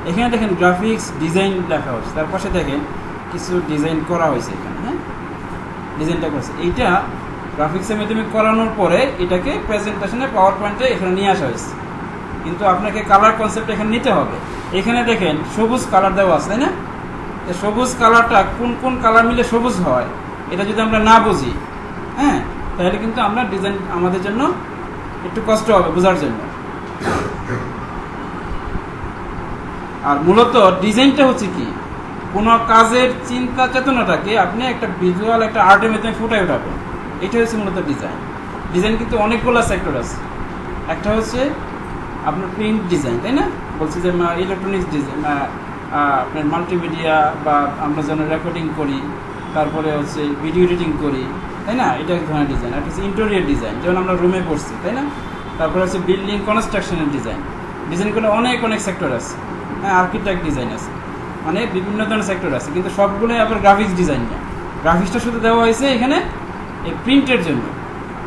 এখানে দেখেন graphics design লেখা হচ্ছে, তার পাশে দেখেন কিছু ডিজাইন করা হয়েছে এখানে। হ্যাঁ, ডিজাইনটা করছে, এইটা গ্রাফিক্সের মাধ্যমে করানোর পরে এটাকে প্রেজেন্টেশনে পাওয়ার পয়েন্টে এখানে নিয়ে আসা হয়েছে। কিন্তু আপনাকে কালার কনসেপ্ট এখানে নিতে হবে। এখানে দেখেন সবুজ কালার দেওয়া আছে, তাই না? সবুজ কালারটা কোন কোন কালার মিলে সবুজ হয় এটা যদি আমরা না বুঝি, হ্যাঁ, তাহলে কিন্তু আমরা ডিজাইন আমাদের জন্য একটু কষ্ট হবে বোঝার জন্য। আর মূলত ডিজাইনটা হচ্ছে কি, কোনো কাজের চিন্তা চেতনাটাকে আপনি একটা ভিজুয়াল একটা আর্টের মাধ্যমে ফুটাই উঠাবেন, এটা হচ্ছে মূলত ডিজাইন। ডিজাইন কিন্তু অনেকগুলো সেক্টর আছে। একটা হচ্ছে আপনার প্রিন্ট ডিজাইন, তাই না? বলছি যে ইলেকট্রনিক্স ডিজাইন, আপনার মাল্টিমিডিয়া বা আমরা যেন রেকর্ডিং করি, তারপরে হচ্ছে ভিডিও এডিটিং করি, তাই না? এটা এক ধরনের ডিজাইন। একটা হচ্ছে ইন্টেরিয়র ডিজাইন, যেমন আমরা রুমে পড়ছি, তাই না? তারপরে হচ্ছে বিল্ডিং কনস্ট্রাকশনের ডিজাইন। ডিজাইনগুলো অনেক অনেক সেক্টর আছে। হ্যাঁ, আর্কিটেক্ট ডিজাইন আছে, মানে বিভিন্ন ধরনের সেক্টর আছে, কিন্তু সবগুলোই আবার গ্রাফিক্স ডিজাইন না। গ্রাফিক্সটা শুধু দেওয়া হয়েছে এখানে এই প্রিন্টের জন্য।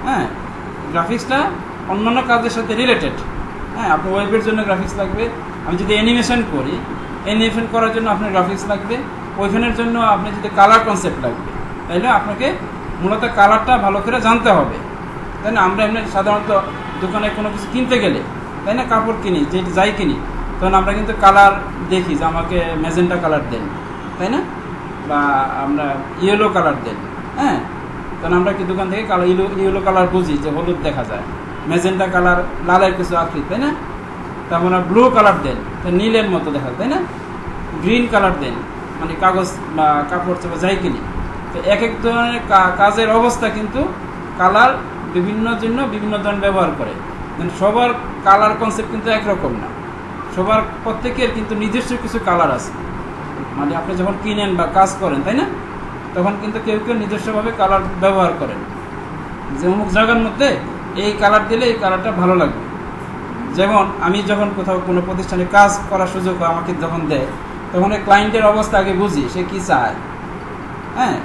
হ্যাঁ, গ্রাফিক্সটা অন্যান্য কাজের সাথে রিলেটেড। হ্যাঁ, আপনার ওয়েবের জন্য গ্রাফিক্স লাগবে। আমি যদি অ্যানিমেশন করি, অ্যানিমেশন করার জন্য আপনার গ্রাফিক্স লাগবে। ওইখানের জন্য আপনি যদি কালার কনসেপ্ট লাগবে, তাইলে আপনাকে মূলত কালারটা ভালো করে জানতে হবে, তাই না? আমরা এমনি সাধারণত দোকানে কোনো কিছু কিনতে গেলে, তাই না, কাপড় কিনি, যে যাই কিনি, তখন আমরা কিন্তু কালার দেখি যে আমাকে ম্যাজেন্টা কালার দেন, তাই না, বা আমরা ইয়েলো কালার দেন। হ্যাঁ, তখন আমরা কি দোকান থেকে কালার ইয়েলো কালার বুঝি যে হলুদ দেখা যায়, ম্যাজেন্টা কালার লালের কিছু আকৃতি, তাই না? তারপর ব্লু কালার দেন, নীলের মতো দেখা যায়, তাই না? গ্রিন কালার দেন, মানে কাগজ বা কাপড় চোপড় যাই কিনি। তো এক এক ধরনের কাজের অবস্থা কিন্তু কালার বিভিন্ন জন্য বিভিন্ন ধরনের ব্যবহার করে। সবার কালার কনসেপ্ট কিন্তু একরকম না, সবার প্রত্যেকের কিন্তু নিজস্ব কিছু কালার আছে। মানে আপনি যখন কিনেন বা কাজ করেন, তাই না, তখন কিন্তু কেউ কেউ নিজস্বভাবে কালার ব্যবহার করেন, যে অমুক জায়গার মধ্যে এই কালার দিলে এই কালারটা ভালো লাগবে। যেমন আমি যখন কোথাও কোনো প্রতিষ্ঠানে কাজ করার সুযোগ আমাকে যখন দেয়, তখন এই ক্লায়েন্টের অবস্থা আগে বুঝি, সে কি চায়, হ্যাঁ,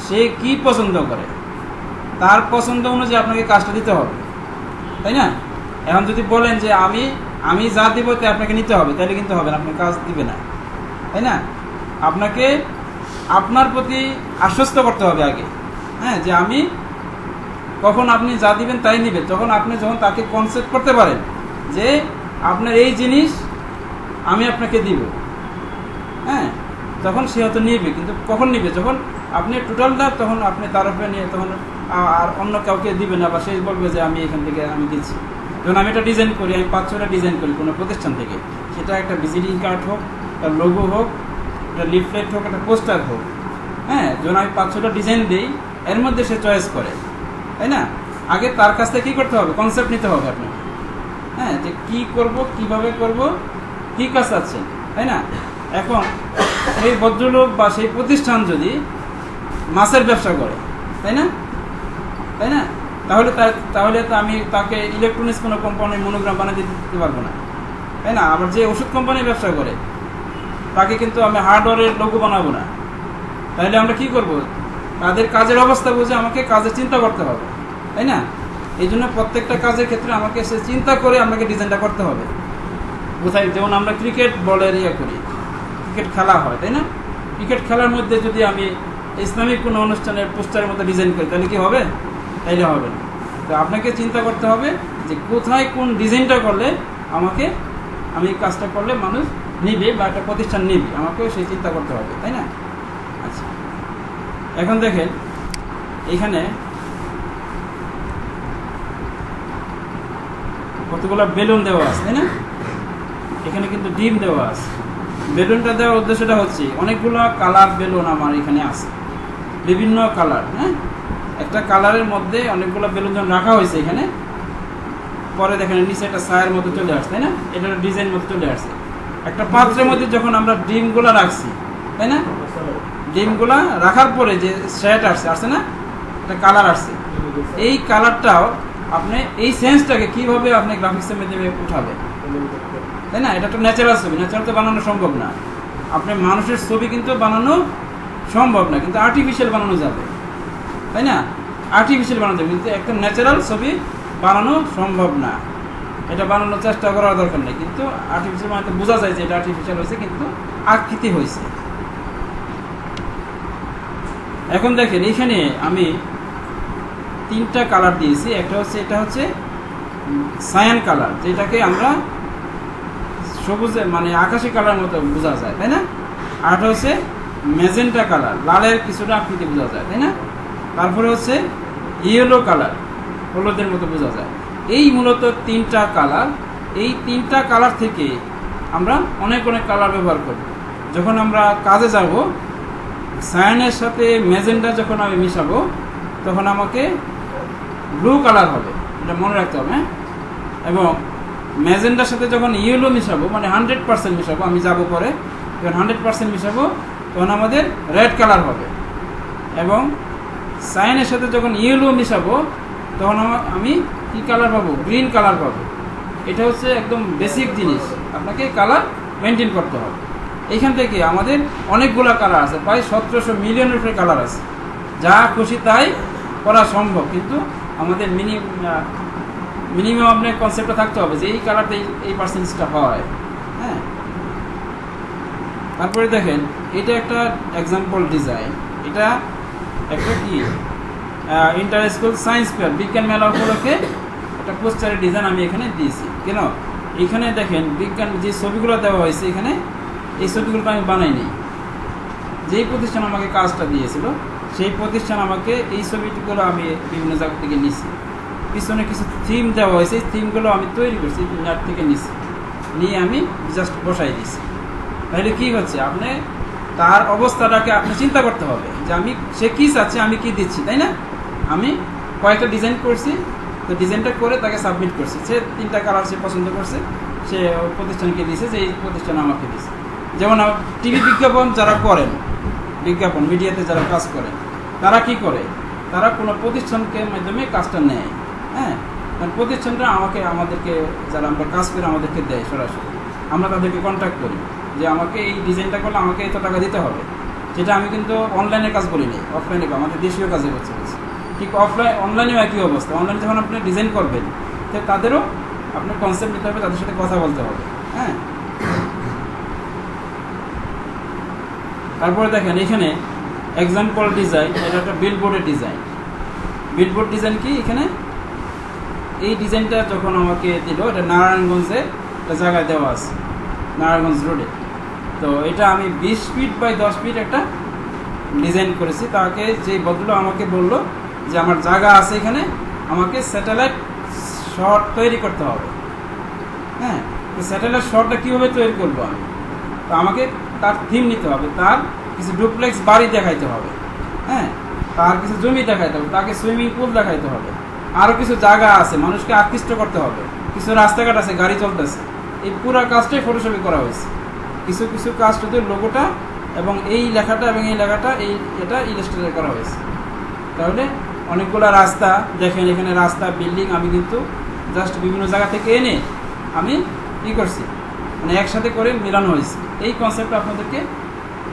সে কি পছন্দ করে, তার পছন্দ অনুযায়ী আপনাকে কাজটা দিতে হবে, তাই না? এখন যদি বলেন যে আমি যা দিব তাই আপনাকে নিতে হবে, তাহলে কিন্তু হবে না, আপনার কাজ দিবে না, তাই না? আপনাকে আপনার প্রতি আশ্বস্ত করতে হবে আগে, হ্যাঁ, যে আমি কখন আপনি যা দিবেন তাই নিবে, যখন আপনি যখন তাকে কনসেপ্ট করতে পারেন যে আপনার এই জিনিস আমি আপনাকে দিব, হ্যাঁ, তখন সে হয়তো নিবে। কিন্তু কখন নিবে? যখন আপনি টোটালটা তখন আপনি তার উপরে নিয়ে তখন আর অন্য কাউকে দিবে না, বা সে বলবে যে আমি এখান থেকে আমি দিচ্ছি। যখন আমি এটা ডিজাইন করি, আমি 5-6টা ডিজাইন করি কোনো প্রতিষ্ঠান থেকে, সেটা একটা ভিজিটিং কার্ড হোক, একটা লোগো হোক, একটা লিফলেট হোক, একটা পোস্টার হোক, হ্যাঁ, যখন আমি 5-6টা ডিজাইন দিই, এর মধ্যে সে চয়েস করে, তাই না? আগে তার কাছ থেকে কী করতে হবে? কনসেপ্ট নিতে হবে আপনাকে, হ্যাঁ, যে কী করব, কিভাবে করব, কী কাজ আছে, তাই না? এখন সেই ভদ্রলোক বা সেই প্রতিষ্ঠান যদি মাছের ব্যবসা করে, তাই না, তাহলে তো আমি তাকে ইলেকট্রনিক্স কোনো কোম্পানির মনোগ্রাম বানিয়ে দিতে পারবো না, তাই না? আবার যে ওষুধ কোম্পানির ব্যবসা করে, তাকে কিন্তু আমি হার্ডওয়্যারের লোগো বানাবো না। তাহলে আমরা কি করব? তাদের কাজের অবস্থা বুঝে আমাকে কাজের চিন্তা করতে হবে, তাই না? এই জন্য প্রত্যেকটা কাজের ক্ষেত্রে আমাকে সে চিন্তা করে আমাকে ডিজাইনটা করতে হবে। কোথায় যেমন আমরা ক্রিকেট বলের করি, ক্রিকেট খেলা হয়, তাই না? ক্রিকেট খেলার মধ্যে যদি আমি ইসলামিক কোনো অনুষ্ঠানের পোস্টারের মতো ডিজাইন করি, তাহলে কি হবে? তাইলে হবে না। তো আপনাকে চিন্তা করতে হবে যে কোথায় কোন ডিজাইনটা করলে আমি কাজটা করলে মানুষ নিবে বা একটা প্রতিষ্ঠান নিবে, আমাকেও সেই চিন্তা করতে হবে, তাই না? আচ্ছা, এখন দেখেন এখানে কতগুলো বেলুন দেওয়া আছে, তাই না? এখানে কিন্তু ডিম দেওয়া আছে। বেলুনটা দেওয়ার উদ্দেশ্যটা হচ্ছে অনেকগুলো কালার বেলুন আমার এখানে আছে, বিভিন্ন কালার। হ্যাঁ, একটা কালারের মধ্যে অনেকগুলো বেলুন যখন রাখা হয়েছে এখানে, পরে দেখেন নিচে একটা ছায়ার মতো চলে আসছে, তাই না? এটা ডিজাইন মতো চলে আসছে। একটা পাত্রের মধ্যে যখন আমরা ডিমগুলো রাখছি, তাই না, ডিমগুলা রাখার পরে যে শেড আসছে না, একটা কালার আসছে, এই কালারটাও আপনি এই সেন্সটাকে কিভাবে আপনি গ্রাফিক্সের মাধ্যমে উঠাবেন, তাই না? এটা একটা ন্যাচারাল ছবি, ন্যাচারাল তো বানানো সম্ভব না। আপনি মানুষের ছবি কিন্তু বানানো সম্ভব না, কিন্তু আর্টিফিশিয়াল বানানো যাবে, তাই না? আর্টিফিশিয়াল বানানো যাবে, কিন্তু একটা ন্যাচারাল ছবি বানানো সম্ভব না। এটা বানানোর চেষ্টা করার দরকার নেই, কিন্তু আর্টিফিশিয়াল মানে বোঝা যায় যে এটা আর্টিফিশিয়াল হয়েছে, কিন্তু আকৃতি হয়েছে। এখন দেখেন এখানে আমি 3টা কালার দিয়েছি। একটা হচ্ছে, এটা হচ্ছে সায়ান কালার, যেটাকে আমরা সবুজে মানে আকাশি কালার মতো বোঝা যায়, তাই না? আর হচ্ছে ম্যাজেন্টা কালার, লালের কিছুটা আকৃতি বোঝা যায়, তাই না? তারপরে হচ্ছে ইয়েলো কালার, হলুদের মতো বোঝা যায়। এই মূলত 3টা কালার। এই 3টা কালার থেকে আমরা অনেক কালার ব্যবহার করব। যখন আমরা কাজে যাব, সায়ানের সাথে ম্যাজেন্টা যখন আমি মিশাবো, তখন আমাকে ব্লু কালার হবে, এটা মনে রাখতে হবে। এবং ম্যাজেন্টার সাথে যখন ইয়েলো মিশাবো, মানে 100% মিশাবো, আমি যাব পরে যখন 100% মিশাবো, তখন আমাদের রেড কালার হবে। এবং সায়ানের সাথে যখন ইয়েলো মিশাবো, তখন আমি কি কালার পাবো? গ্রিন কালার পাবো। এটা হচ্ছে একদম বেসিক জিনিস, আপনাকে কালার মেনটেন করতে হবে। এইখান থেকে আমাদের অনেকগুলো কালার আছে, প্রায় 1700 মিলিয়নের উপরে কালার আছে। যা খুশি তাই করা সম্ভব, কিন্তু আমাদের মিনিমাম আপনার কনসেপ্টটা থাকতে হবে যে এই কালারটা এই পার্সেন্টেজটা হয়। হ্যাঁ, তারপরে দেখেন এটা একটা এক্সাম্পল ডিজাইন। এটা একটা কি ইন্টার স্কুল সায়েন্স ফেয়ার, বিজ্ঞান মেলা উপলক্ষে একটা পোস্টারের ডিজাইন আমি এখানে দিয়েছি। কেন? এখানে দেখেন বিজ্ঞান যে ছবিগুলো দেওয়া হয়েছে, এখানে এই ছবিগুলো আমি বানাইনি। যেই প্রতিষ্ঠান আমাকে কাজটা দিয়েছিল, সেই প্রতিষ্ঠান আমাকে এই ছবিগুলো আমি বিভিন্ন জায়গা থেকে নিছি। পিছনে কিছু থিম দেওয়া হয়েছে, এই থিমগুলো আমি তৈরি করছি, নেট থেকে নিছি, নিয়ে আমি জাস্ট বসাই দিছি। তাহলে কি হচ্ছে, আপনি তার অবস্থাটাকে আপনি চিন্তা করতে হবে যে আমি সে কী চাচ্ছে, আমি কি দিচ্ছি, তাই না? আমি কয়েকটা ডিজাইন করছি, তো ডিজাইনটা করে তাকে সাবমিট করছি। সে 3টা কালার সে পছন্দ করছে, সে প্রতিষ্ঠানকে দিয়েছে, যে এই প্রতিষ্ঠান আমাকে দিয়েছে। যেমন টিভি বিজ্ঞাপন যারা করেন, বিজ্ঞাপন মিডিয়াতে যারা কাজ করেন, তারা কি করে? তারা কোনো প্রতিষ্ঠানকে মাধ্যমে কাজটা নেয়। হ্যাঁ, কারণ প্রতিষ্ঠানটা আমাদেরকে যারা আমরা কাজ করি আমাদেরকে দেয় সরাসরি। আমরা তাদেরকে কন্ট্যাক্ট করি যে আমাকে এই ডিজাইনটা করলে আমাকে এত টাকা দিতে হবে। যেটা আমি কিন্তু অনলাইনে কাজ করি নি, অফলাইনে আমাদের দেশীয় কাজে করছি। ঠিক অনলাইনেও একই অবস্থা। অনলাইনে যখন আপনি ডিজাইন করবেন, তো তাদেরও আপনার কনসেপ্ট নিতে হবে, তাদের সাথে কথা বলতে হবে। হ্যাঁ, তারপরে দেখেন এখানে এক্সাম্পল ডিজাইন, এটা একটা বিলবোর্ডের ডিজাইন। বিলবোর্ড ডিজাইন কি? এখানে এই ডিজাইনটা যখন আমাকে দিল, এটা নারায়ণগঞ্জে একটা জায়গায় দেওয়া আছে, নারায়ণগঞ্জ রোডে। তো এটা আমি 20 ফিট বাই 10 ফিট একটা ডিজাইন করেছি। তাকে যে বদল আমাকে বললো যে আমার জায়গা আছে এখানে, আমাকে স্যাটেলাইট শট তৈরি করতে হবে। হ্যাঁ, তো স্যাটেলাইট শটটা কীভাবে তৈরি করবো আমি? তো আমাকে তার থিম নিতে হবে, তার কিছু ডুপ্লেক্স বাড়ি দেখাইতে হবে। হ্যাঁ, তার কিছু জমি দেখাইতে হবে, তাকে সুইমিং পুল দেখাইতে হবে, আরও কিছু জায়গা আছে, মানুষকে আকৃষ্ট করতে হবে, কিছু রাস্তাঘাট আছে, গাড়ি চলতেছে। এই পুরো কাজটাই ফটোশপে করা হয়েছে। কিছু কিছু কাজ শুধু লোগোটা এবং এই লেখাটা এবং এই লেখাটা এটা ইলাস্ট্রেট করা হয়েছে। তাহলে অনেকগুলো রাস্তা দেখেন, এখানে রাস্তা, বিল্ডিং আমি কিন্তু জাস্ট বিভিন্ন জায়গা থেকে এনে আমি কি করছি, মানে একসাথে করে মিলানো হয়েছে। এই কনসেপ্টটা আপনাদেরকে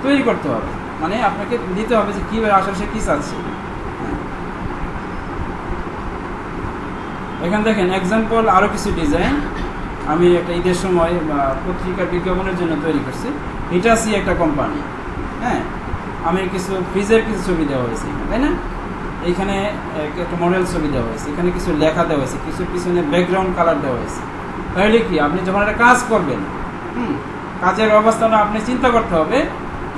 তৈরি করতে হবে, মানে আপনাকে দিতে হবে যে কীভাবে আশেপাশে কী চাচ্ছে। এখানে দেখেন এক্সাম্পল আরও কিছু ডিজাইন আমি একটা ঈদের সময় পত্রিকার বিজ্ঞাপনের জন্য তৈরি করছি। হিটাচি একটা কোম্পানি। হ্যাঁ, আমি কিছু ফ্রিজের কিছু ছবি দেওয়া হয়েছে, তাই না? এইখানে একটা মডেল ছবি দেওয়া হয়েছে, এখানে কিছু লেখা দেওয়া হয়েছে, কিছু পিছনে ব্যাকগ্রাউন্ড কালার দেওয়া হয়েছে। তাহলে কি, আপনি যখন একটা কাজ করবেন, কাজের অবস্থাটা আপনি চিন্তা করতে হবে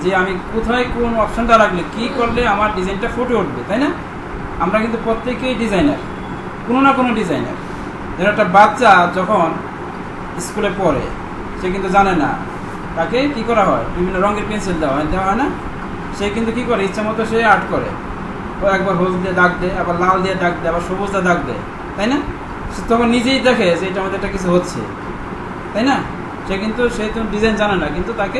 যে আমি কোথায় কোন অপশনটা রাখলে কি করলে আমার ডিজাইনটা ফুটে উঠবে, তাই না? আমরা কিন্তু প্রত্যেকেই ডিজাইনার, কোনো না কোনো ডিজাইনার। যেন একটা বাচ্চা যখন স্কুলে পড়ে, সে কিন্তু জানে না তাকে কি করা হয়, বিভিন্ন রঙের পেন্সিল দেওয়া হয় না? সে কিন্তু কি করে, ইচ্ছা মতো সে আর্ট করে। ও একবার হলুদ দিয়ে দাগ দেয়, আবার লাল দিয়ে দাগ দেয়, আবার সবুজ দিয়ে দাগ দেয়, তাই না? সে তখন নিজেই দেখে যে এটা আমাদের একটা কিছু হচ্ছে, তাই না? সে তো ডিজাইন জানে না, কিন্তু তাকে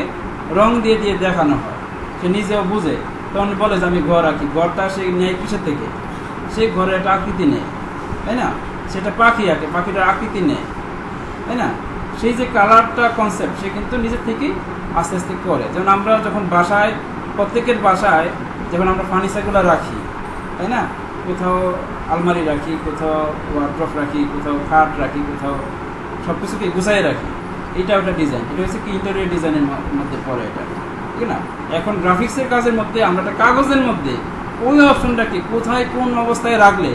রং দিয়ে দিয়ে দেখানো হয়, সে নিজেও বুঝে। তখন বলে যে আমি ঘর আঁকি, ঘরটা সে নেয় কিসের থেকে? সে ঘরের একটা আকৃতি নেয়, তাই না? সেটা পাখি আঁকে, পাখিটার আকৃতি নেয়, তাই না? সেই যে কালারটা কনসেপ্ট, সে কিন্তু নিজের থেকেই আস্তে আস্তে করে। যেমন আমরা যখন বাসায়, প্রত্যেকের বাসায় যখন আমরা ফার্নিচারগুলো রাখি, তাই না? কোথাও আলমারি রাখি, কোথাও ওয়ার্ড্রপ রাখি, কোথাও খাট রাখি, কোথাও সব কিছুকে গুছাই রাখি, এটা একটা ডিজাইন। এটা হচ্ছে কি ইন্টেরিয়র ডিজাইনের মধ্যে পড়ে এটা, ঠিক না? এখন গ্রাফিক্সের কাজের মধ্যে আমরা একটা কাগজের মধ্যে ওই অপশনটাকে কোথায় কোন অবস্থায় রাখলে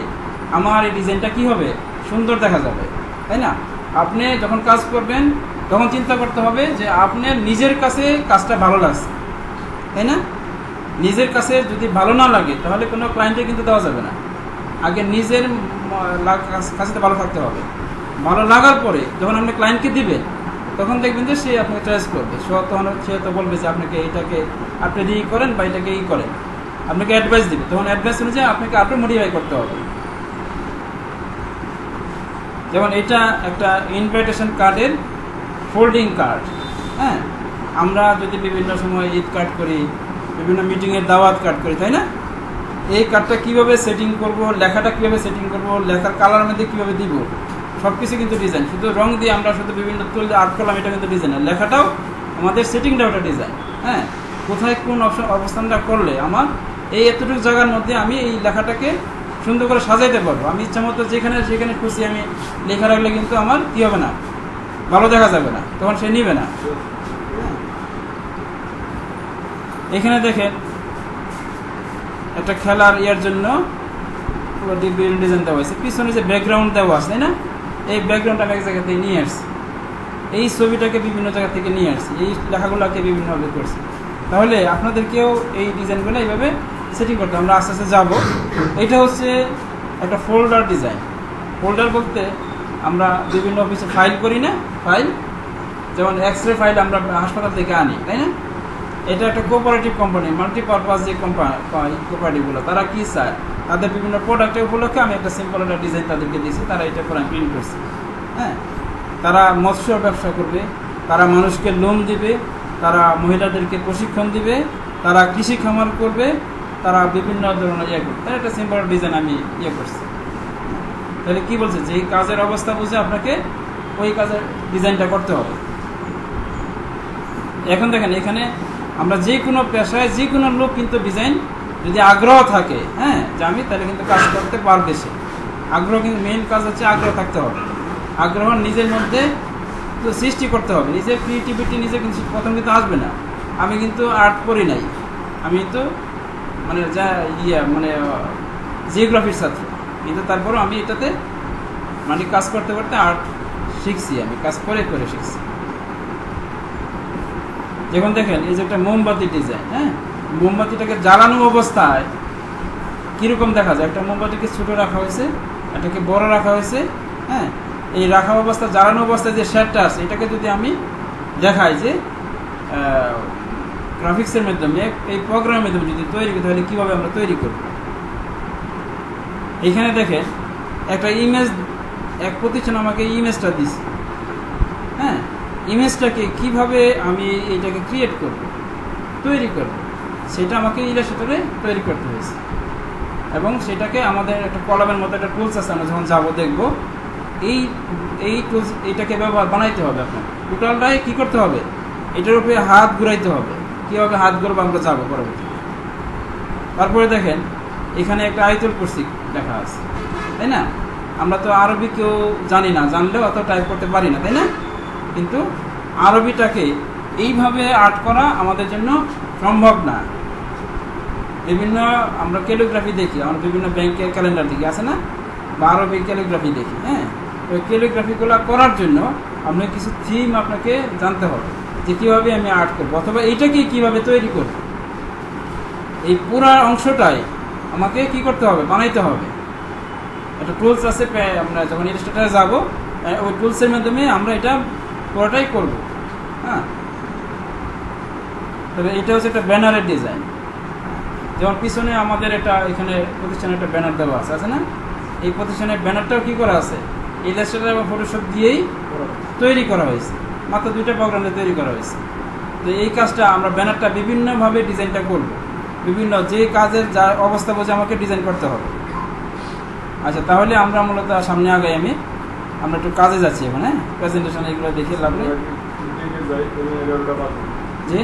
আমার এই ডিজাইনটা কি হবে, সুন্দর দেখা যাবে, তাই না? আপনি যখন কাজ করবেন তখন চিন্তা করতে হবে যে আপনার নিজের কাছে কাজটা ভালো লাগছে, তাই না? নিজের কাছে যদি ভালো না লাগে তাহলে কোনো ক্লায়েন্টে কিন্তু দেওয়া যাবে না। আগে নিজের কাছে তো ভালো থাকতে হবে। ভালো লাগার পরে যখন আপনি ক্লায়েন্টকে দিবেন তখন দেখবেন যে সে আপনাকে চয়েস করবে। সে তো বলবে যে আপনাকে এটাকে আপনি ই করেন বা এটাকে ই করেন, আপনাকে অ্যাডভাইস দিবে। তখন অ্যাডভাইস অনুযায়ী আপনাকে আরও মডিফাই করতে হবে। যেমন এটা একটা ইনভাইটেশন কার্ডের ফোল্ডিং কার্ড। হ্যাঁ, আমরা যদি বিভিন্ন সময় ঈদ কার্ড করি, বিভিন্ন মিটিংয়ের দাওয়াত কার্ড করি, তাই না? এই কার্ডটা কীভাবে সেটিং করব, লেখাটা কীভাবে সেটিং করব, লেখার কালার মধ্যে কীভাবে দিব, সব কিছু কিন্তু ডিজাইন। শুধু রং দিয়ে আমরা শুধু বিভিন্ন তুল আর্ট করলাম, এটা কিন্তু ডিজাইন। লেখাটাও আমাদের সেটিংটাও একটা ডিজাইন। হ্যাঁ, কোথায় কোন অবস্থানটা করলে আমার এই এতটুকু জায়গার মধ্যে আমি এই লেখাটাকে সুন্দর করে সাজাইতে পারবো। আমি ইচ্ছা মতো যেখানে সেখানে খুশি আমি লেখা রাখলে কিন্তু আমার কী হবে না, ভালো দেখা যাবে না, তখন সে নিবে না। এখানে দেখেন একটা খেলার ইয়ার জন্য ডিজাইন দেওয়া হয়েছে, পিছনে যে ব্যাকগ্রাউন্ড দেওয়া আছে, তাই না? এই ব্যাকগ্রাউন্ডটা আমি এক জায়গা থেকে নিয়ে আসছি, এই ছবিটাকে বিভিন্ন জায়গা থেকে নিয়ে আসছি, এই লেখাগুলোকে বিভিন্নভাবে করছি। তাহলে আপনাদেরকেও এই ডিজাইনগুলো এইভাবে সেটিং করতে আমরা আস্তে আস্তে যাবো। এটা হচ্ছে একটা ফোল্ডার ডিজাইন। ফোল্ডার বলতে আমরা বিভিন্ন অফিসে ফাইল করি না, ফাইল যেমন এক্স-রে ফাইল আমরা হাসপাতাল থেকে আনি, তাই না? এটা একটা কোঅপারেটিভ কোম্পানি, মাল্টিপারপাস যে কোঅপারেটিভগুলো, তারা কি চায়, তাদের বিভিন্ন প্রোডাক্টের উপলক্ষে আমি একটা সিম্পল একটা ডিজাইন তাদেরকে দিয়েছি, তারা এটা করে প্রিন্ট করছে। হ্যাঁ, তারা মৎস্য ব্যবসা করবে, তারা মানুষকে লোন দিবে, তারা মহিলাদেরকে প্রশিক্ষণ দিবে, তারা কৃষি খামার করবে, তারা বিভিন্ন ধরনের ইয়ে করবে। তার একটা সিম্পল ডিজাইন আমি ইয়ে করছি। তাহলে কি বলছে, যে এই কাজের অবস্থা বুঝে আপনাকে ওই কাজের ডিজাইনটা করতে হবে। এখন দেখেন এখানে আমরা যে কোনো পেশায় যে কোনো লোক কিন্তু ডিজাইন যদি আগ্রহ থাকে, হ্যাঁ, যে আমি তাহলে কিন্তু কাজ করতে পারবে সে। আগ্রহ কিন্তু মেইন কাজ হচ্ছে আগ্রহ থাকতে হবে। আগ্রহ নিজের মধ্যে তো সৃষ্টি করতে হবে, নিজের ক্রিয়েটিভিটি নিজে কিন্তু প্রথম কিন্তু আসবে না। আমি কিন্তু আর্ট করি নাই, আমি তো মানে যা মানে জিওগ্রাফির ছাত্র, কিন্তু তারপরেও আমি এটাতে মানে কাজ করতে করতে আর্ট শিখছি, আমি কাজ করে করে শিখছি। যেমন দেখেন এই যে একটা মোমবাতি ডিজাইন। হ্যাঁ, মোমবাতিটাকে জ্বালানো অবস্থায় কীরকম দেখা যায়, একটা মোমবাতিকে ছোটো রাখা হয়েছে, এটাকে বড় রাখা হয়েছে। হ্যাঁ, এই রাখা অবস্থা জ্বালানো অবস্থায় যে শেডটা আছে এটাকে যদি আমি দেখাই যে গ্রাফিক্সের মাধ্যমে, এই প্রোগ্রামের মাধ্যমে যদি তৈরি করি, তাহলে কীভাবে আমরা তৈরি করব। এখানে দেখেন একটা ইমেজ, এক প্রতিষ্ঠান আমাকে ইমেজটা দিচ্ছে। হ্যাঁ, ইমেজটাকে কিভাবে আমি এটাকে ক্রিয়েট করব, তৈরি করব, সেটা আমাকে ইলাস্ট্রেটরে তৈরি করতে হয়েছে। এবং সেটাকে আমাদের একটা কলামের মতো একটা টুলস আছে, আমরা যখন যাবো দেখবো এই টুলস, এইটাকে বানাইতে হবে। আপনার টোটালটাই কী করতে হবে, এটার উপরে হাত ঘুরাইতে হবে। কীভাবে হাত ঘুরবো আমরা যাবো পরবর্তী। তারপরে দেখেন এখানে একটা আয়াতুল কুরসি লেখা আছে, তাই না? আমরা তো আরবি কেউ জানি না, জানলেও অত টাইপ করতে পারি না, তাই না? কিন্তু আরবিটাকে এইভাবে আর্ট করা আমাদের জন্য সম্ভব না। বিভিন্ন আমরা ক্যালিগ্রাফি দেখি, আমরা বিভিন্ন ব্যাংকের ক্যালেন্ডার দেখি, আছে না, বা আরবি ক্যালিগ্রাফি দেখি। হ্যাঁ, ওই ক্যালিগ্রাফিগুলো করার জন্য আপনাকে কিছু থিম আপনাকে জানতে হবে, যে কীভাবে আমি আর্ট করবো, অথবা এইটাকে কীভাবে তৈরি করব। এই পুরা অংশটাই আমাকে কি করতে হবে, বানাইতে হবে। একটা টুলস আছে, আমরা যখন ইলাস্ট্রেটরে যাবো ওই টুলসের মাধ্যমে আমরা এটা পুরোটাই করব। হ্যাঁ, তবে এটা হচ্ছে একটা ব্যানারের ডিজাইন। যেমন পিছনে আমাদের এটা এখানে প্রতিষ্ঠানের একটা ব্যানার দেওয়া আছে, আছে না? এই প্রতিষ্ঠানের ব্যানারটাও কি করা আছে, ইলাস্ট্রেটর এবং ফটোশপ দিয়েই তৈরি করা হয়েছে, মাত্র 2টা প্রোগ্রামে তৈরি করা হয়েছে। তো এই কাজটা আমরা ব্যানারটা বিভিন্নভাবে ডিজাইনটা করব, বিভিন্ন যে কাজের যা অবস্থা বুঝে আমাকে ডিজাইন করতে হবে। আচ্ছা, তাহলে আমরা মূলত সামনে আগে আমরা একটু কাজে যাচ্ছি এখন। হ্যাঁ, প্রেজেন্টেশন এগুলো দেখে লাভ নেই। জি,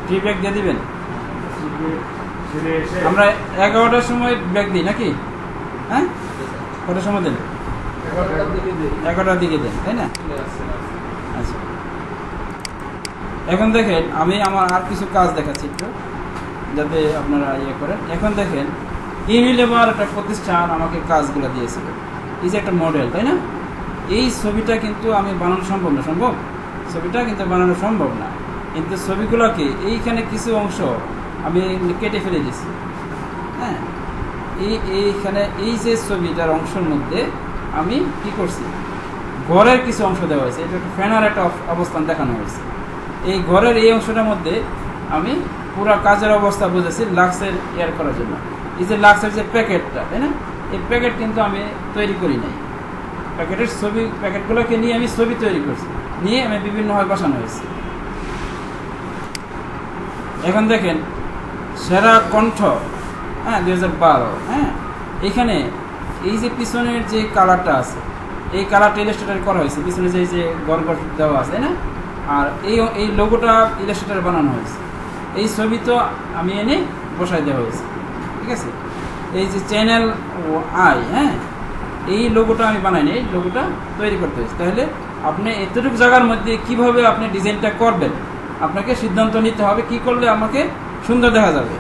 ফ্রি ব্যাগ দিয়ে দিবেন। আমরা 11টার সময় ব্যাগ দিই নাকি? হ্যাঁ, কটার সময় দেন? 11টার দিকে দেন, তাই না? আচ্ছা, এখন দেখেন আমি আমার আর কিছু কাজ দেখাচ্ছি একটু, যাতে আপনারা ইয়ে করেন। এখন দেখেন ইউনিলেভার একটা প্রতিষ্ঠান আমাকে কাজগুলো দিয়েছিল, এই যে একটা মডেল, তাই না? এই ছবিটা কিন্তু আমি বানানো সম্ভব না, ছবিটা কিন্তু বানানো সম্ভব না, কিন্তু ছবিগুলোকে এইখানে কিছু অংশ আমি কেটে ফেলে দিয়েছি। হ্যাঁ, এইখানে এই যে ছবিটার অংশের মধ্যে আমি কি করছি, ঘরের কিছু অংশ দেওয়া হয়েছে, এটা একটা ফ্যানের একটা অবস্থান দেখানো হয়েছে। এই ঘরের এই অংশটার মধ্যে আমি পুরো কাজের অবস্থা বুঝেছি লাক্সের এয়ার করার জন্য। এই যে লাক্সের যে প্যাকেটটা, তাই না, এই প্যাকেট কিন্তু আমি তৈরি করি নাই, প্যাকেটের ছবি, প্যাকেটগুলোকে নিয়ে আমি ছবি তৈরি করছি, নিয়ে আমি বিভিন্নভাবে বসানো হয়েছে। এখন দেখেন সেরা কণ্ঠ, হ্যাঁ 2012, হ্যাঁ, এখানে এই যে পিছনের যে কালারটা আছে, এই কালারটা ইলাস্ট্রেটর করা হয়েছে, পিছনে যে গড় দেওয়া আছে, তাই না? আর এই লোগোটা ইলাস্ট্রেটর বানানো হয়েছে, এই ছবি তো আমি এনে বসাই দেওয়া হয়েছে, ঠিক আছে? এই যে চ্যানেল আই, হ্যাঁ, এই লোগোটা আমি বানাইনি, এই লোগোটা তৈরি করতে হয়েছে। তাহলে আপনি এতটুকু জায়গার মধ্যে কিভাবে আপনি ডিজাইনটা করবেন, আপনাকে সিদ্ধান্ত নিতে হবে কি করলে আমাকে সুন্দর দেখা যাবে।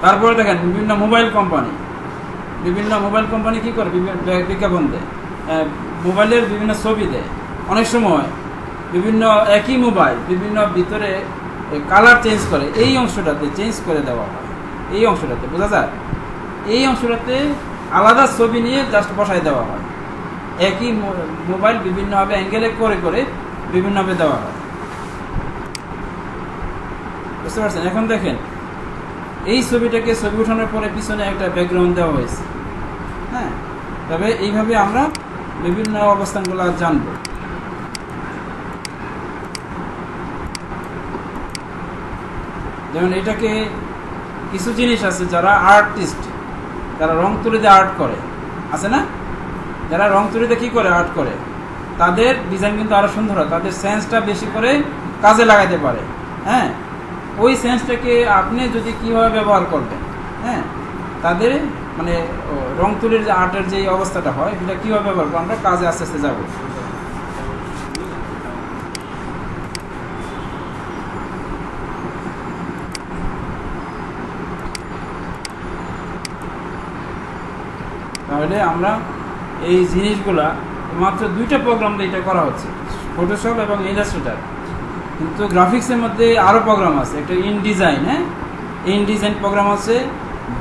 তারপরে দেখেন বিভিন্ন মোবাইল কোম্পানি কি করে, বিজ্ঞাপন দেয়, মোবাইলের বিভিন্ন ছবি দেয়, অনেক সময় বিভিন্ন একই মোবাইল বিভিন্ন ভিতরে কালার চেঞ্জ করে, এই অংশটাতে চেঞ্জ করে দেওয়া হয়, এই অংশটাতে বোঝা যায়, এই অংশটাতে আলাদা ছবি নিয়ে জাস্ট বসায় দেওয়া হয়, একই মোবাইল বিভিন্নভাবে অ্যাঙ্গেলে করে বিভিন্নভাবে দেওয়া হয়, বুঝতে পারছেন? এখন দেখেন এই ছবিটাকে ছবি উঠানোর পরে পিছনে একটা ব্যাকগ্রাউন্ড দেওয়া হয়েছে, হ্যাঁ। তবে এইভাবে আমরা বিভিন্ন অবস্থানগুলো জানবো। যেমন এটাকে কিছু জিনিস আছে, যারা আর্টিস্ট, যারা রং তুলিতে আর্ট করে, আছে না, যারা রং তুলিতে কি করে আর্ট করে, তাদের ডিজাইন কিন্তু আরো সুন্দর হয়, তাদের সেন্সটা বেশি করে কাজে লাগাইতে পারে, হ্যাঁ। ওই সেন্সটাকে আপনি যদি কিভাবে ব্যবহার করবেন, হ্যাঁ, তাদের মানে রং তুলির যে আর্টের যে অবস্থাটা হয়, সেটা কিভাবে ব্যবহার করবো আমরা কাজে আস্তে আস্তে যাবো। তাহলে আমরা এই জিনিসগুলা মাত্র 2টা প্রোগ্রাম দিয়ে এটা করা হচ্ছে, ফটোশপ এবং ইলাস্ট্রেটর, কিন্তু গ্রাফিক্সের মধ্যে আরও প্রোগ্রাম আছে, একটা ইনডিজাইন, হ্যাঁ, ইনডিজাইন প্রোগ্রাম আছে,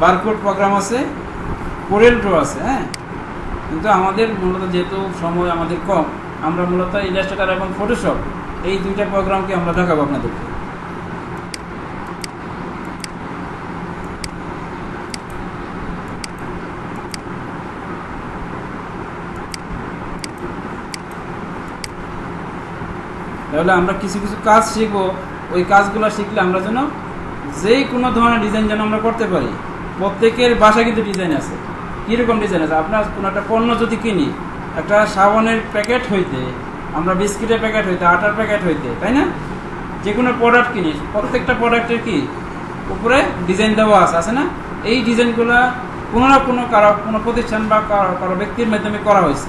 বারকোড প্রোগ্রাম আছে, কোরেল ড্র আছে, হ্যাঁ। কিন্তু আমাদের মূলত যেহেতু সময় আমাদের কম, আমরা মূলত ইলাস্ট্রেটর এবং ফটোশপ এই 2টা প্রোগ্রামকে আমরা দেখাবো আপনাদেরকে। তাহলে আমরা কিছু কিছু কাজ শিখবো, ওই কাজগুলো শিখলে আমরা যেন যে কোনো ধরনের ডিজাইন যেন আমরা করতে পারি। প্রত্যেকের বাসায় কিন্তু ডিজাইন আছে, কীরকম ডিজাইন আছে, আপনার কোনো একটা পণ্য যদি কিনি, একটা সাবানের প্যাকেট হইতে, আমরা বিস্কিটের প্যাকেট হইতে, আটার প্যাকেট হইতে, তাই না, যে কোনো প্রোডাক্ট কিনি, প্রত্যেকটা প্রোডাক্টের কি উপরে ডিজাইন দেওয়া আছে না? এই ডিজাইনগুলো কোনো না কোনো প্রতিষ্ঠান বা কারো ব্যক্তির মাধ্যমে করা হয়েছে,